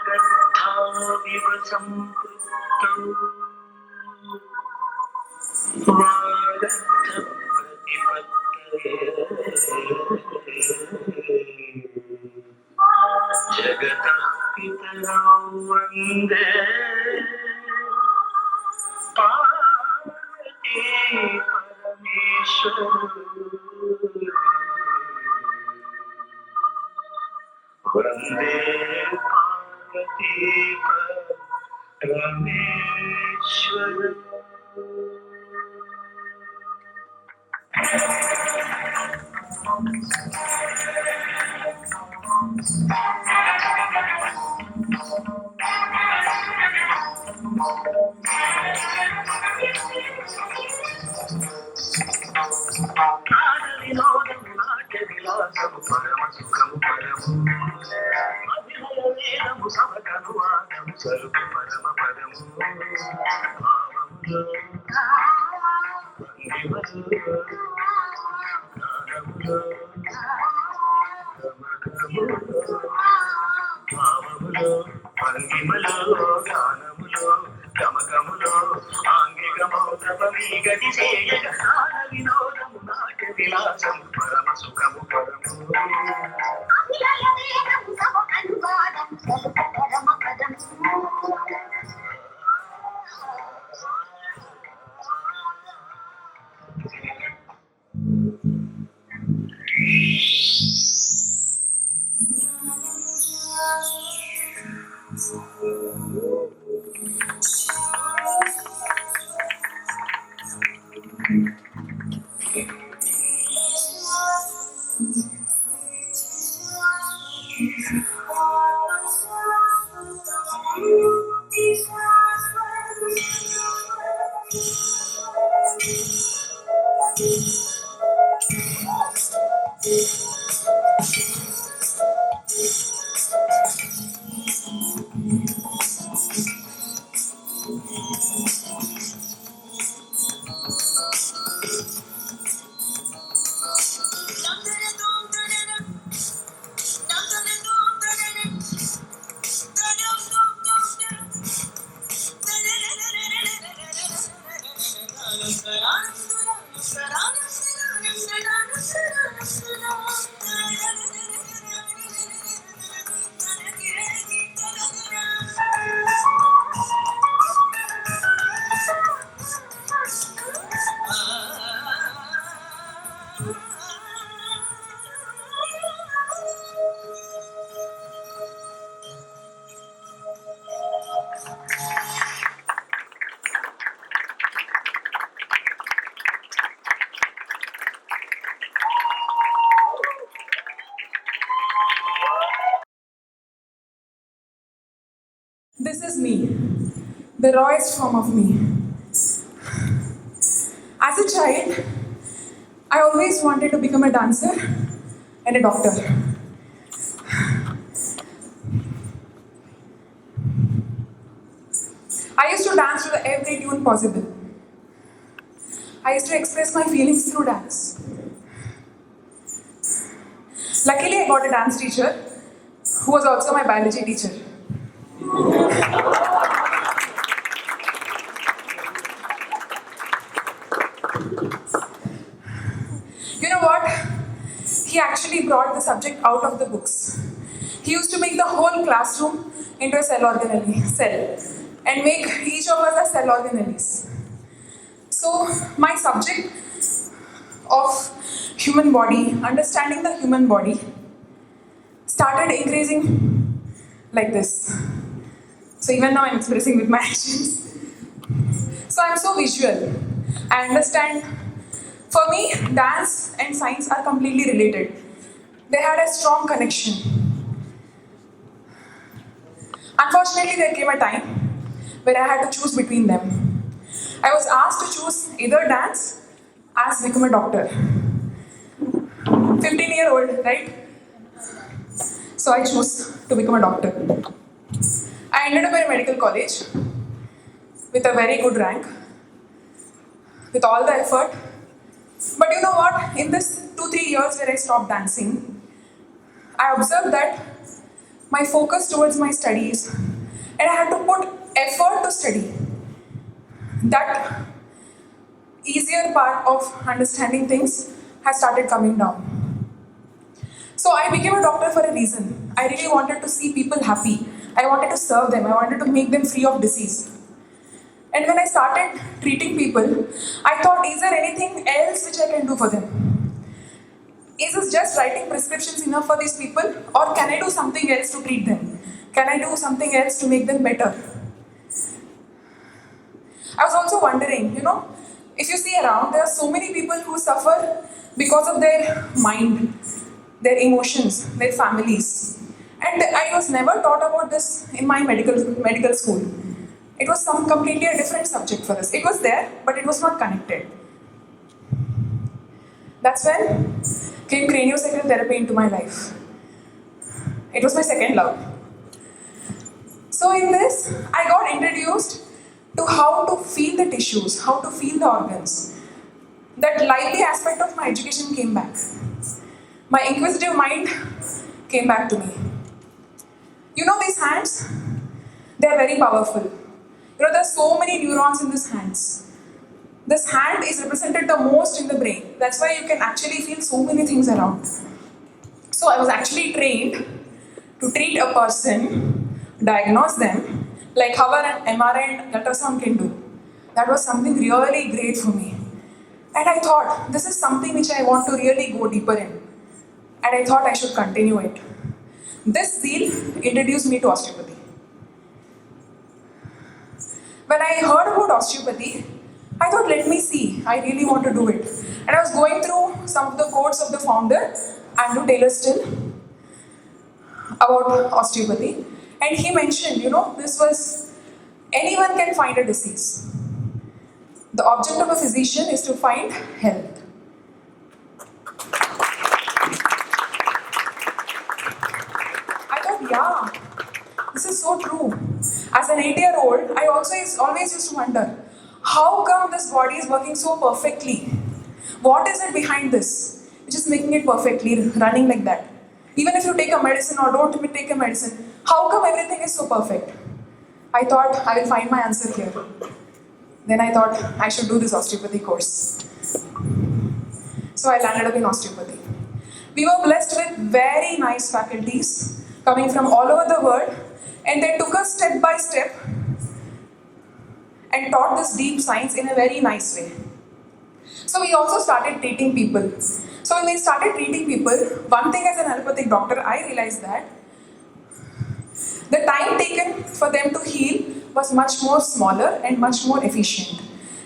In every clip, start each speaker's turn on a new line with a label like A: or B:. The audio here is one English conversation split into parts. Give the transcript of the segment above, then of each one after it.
A: गद्धाविव सम्पृक्तौ वागर्थप्रतिपत्तये जगतः पितरौ वन्दे पार्वती परमेश्वरौ वन्दे पार्वती परमेश्वरौ। వినోదము నాట్య విలాసము పరమ సుఖము పరము అభినయ వేదము సమకను ఆగము సరుకు పరమ పదము భావములో భంగిమలో గానములో గమగములో భావములో భంగిమలో గానములో గమగములో ఆంగికమౌతమీ గతి చేయగ గాన వినోదము నాట్య విలాసము పరమ సుఖము పరము
B: This is me, the rawest form of me. As a child, I always wanted to become a dancer and a doctor. I used to dance to every tune possible. I used to express my feelings through dance. Luckily, I got a dance teacher who was also my biology teacher. You know what? He actually brought the subject out of the books. He used to make the whole classroom into a cell and make each of us as cell organelles. So my subject of human body, understanding the human body, started increasing like this. So even now I'm expressing with my actions. So I'm so visual. I understand. For me, dance and science are completely related. They had a strong connection. Unfortunately, there came a time where I had to choose between them. I was asked to choose either dance as become a doctor. 15-year-old, right? So I chose to become a doctor. I ended up in a medical college with a very good rank, with all the effort. But you know what? In this 2-3 years where I stopped dancing, I observed that my focus towards my studies, and I had to put effort to study. That easier part of understanding things has started coming down. So I became a doctor for a reason. I really wanted to see people happy. I wanted to serve them. I wanted to make them free of disease. And when I started treating people, I thought, is there anything else which I can do for them? Is this just writing prescriptions enough for these people? Or can I do something else to treat them? Can I do something else to make them better? I was also wondering, if you see around, there are so many people who suffer because of their mind, their emotions, their families. And I was never taught about this in my medical school. It was some completely a different subject for us. It was there, but it was not connected. That's when came craniosacral therapy into my life. It was my second love. So in this, I got introduced to how to feel the tissues, how to feel the organs. That lively aspect of my education came back. My inquisitive mind came back to me. These hands, they are very powerful. There are so many neurons in these hands. This hand is represented the most in the brain. That's why you can actually feel so many things around. So I was actually trained to treat a person, diagnose them, like how an MRI and ultrasound can do. That was something really great for me. And I thought, this is something which I want to really go deeper in. And I thought I should continue it. This zeal introduced me to osteopathy. When I heard about osteopathy, I thought, let me see, I really want to do it. And I was going through some of the quotes of the founder, Andrew Taylor Still, about osteopathy. And he mentioned, this was, anyone can find a disease. The object of a physician is to find health. I thought, yeah, this is so true. As an 8-year-old, I also always used to wonder, how come this body is working so perfectly? What is it behind this, which is making it perfectly running like that? Even if you take a medicine or don't take a medicine, how come everything is so perfect? I thought I will find my answer here. Then I thought I should do this osteopathy course. So I landed up in osteopathy. We were blessed with very nice faculties coming from all over the world, and they took us step by step and taught this deep science in a very nice way. So we also started treating people. So when we started treating people, one thing as an allopathic doctor, I realized that the time taken for them to heal was much more smaller and much more efficient.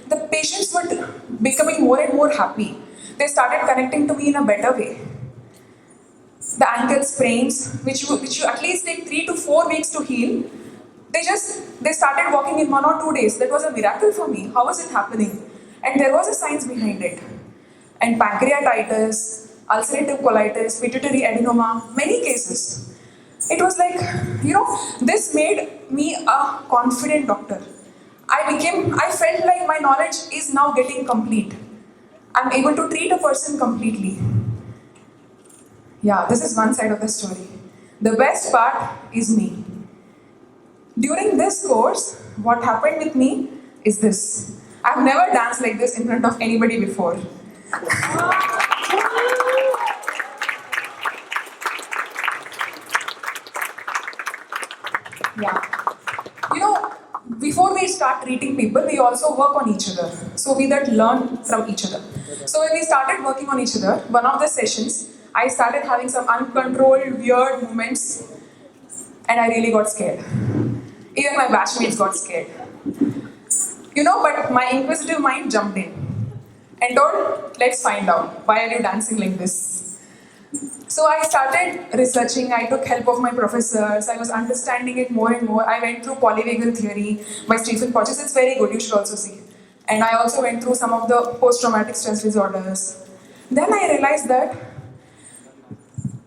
B: The patients were becoming more and more happy. They started connecting to me in a better way. The ankle sprains, which you at least take 3 to 4 weeks to heal, they started walking in 1 or 2 days. That was a miracle for me. How was it happening? And there was a science behind it. And pancreatitis, ulcerative colitis, pituitary adenoma, many cases. It was like, this made me a confident doctor. I felt like my knowledge is now getting complete. I'm able to treat a person completely. Yeah, this is one side of the story. The best part is me. During this course, what happened with me is this. I've never danced like this in front of anybody before. Yeah. Before we start treating people, we also work on each other. So we that learn from each other. So when we started working on each other, one of the sessions, I started having some uncontrolled, weird movements, and I really got scared. Even my batchmates got scared. But my inquisitive mind jumped in and told, let's find out, why are you dancing like this? So I started researching, I took help of my professors, I was understanding it more and more. I went through polyvagal theory by Stephen Porges, it's very good, you should also see. And I also went through some of the post-traumatic stress disorders. Then I realized that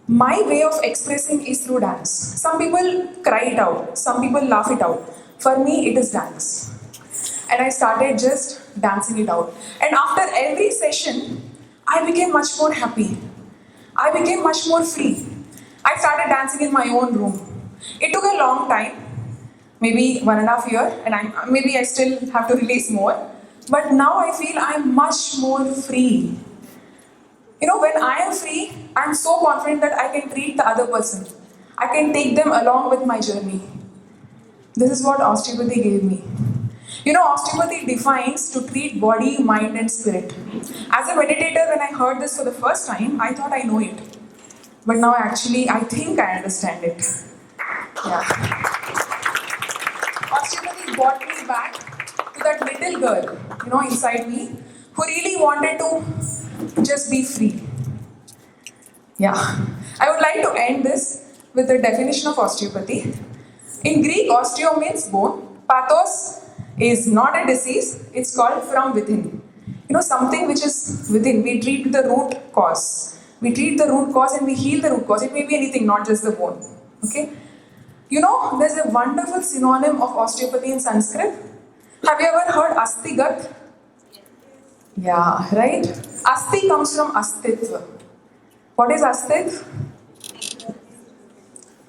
B: my way of expressing is through dance. Some people cry it out, some people laugh it out. For me, it is dance. And I started just dancing it out. And after every session, I became much more happy. I became much more free. I started dancing in my own room. It took a long time, maybe 1.5 years, and maybe I still have to release more. But now I feel I'm much more free. When I am free, I'm so confident that I can treat the other person. I can take them along with my journey. This is what osteopathy gave me. Osteopathy defines to treat body, mind, and spirit. As a meditator, when I heard this for the first time, I thought I know it. But now, actually, I think I understand it. Yeah. Osteopathy brought me back to that little girl, inside me, who really wanted to just be free. Yeah. I would like to end this with the definition of osteopathy. In Greek, osteo means bone. Pathos is not a disease, it's called from within. Something which is within. We treat the root cause. We treat the root cause and we heal the root cause. It may be anything, not just the bone. Okay? There's a wonderful synonym of osteopathy in Sanskrit. Have you ever heard Astigat? Yeah, right? Asti comes from Astitva. What is Astit?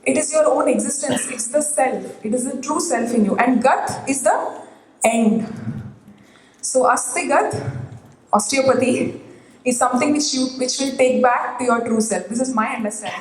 B: It is your own existence. It's the self. It is the true self in you. And Gat is the end. So Astigat, osteopathy, is something which will take back to your true self. This is my understanding.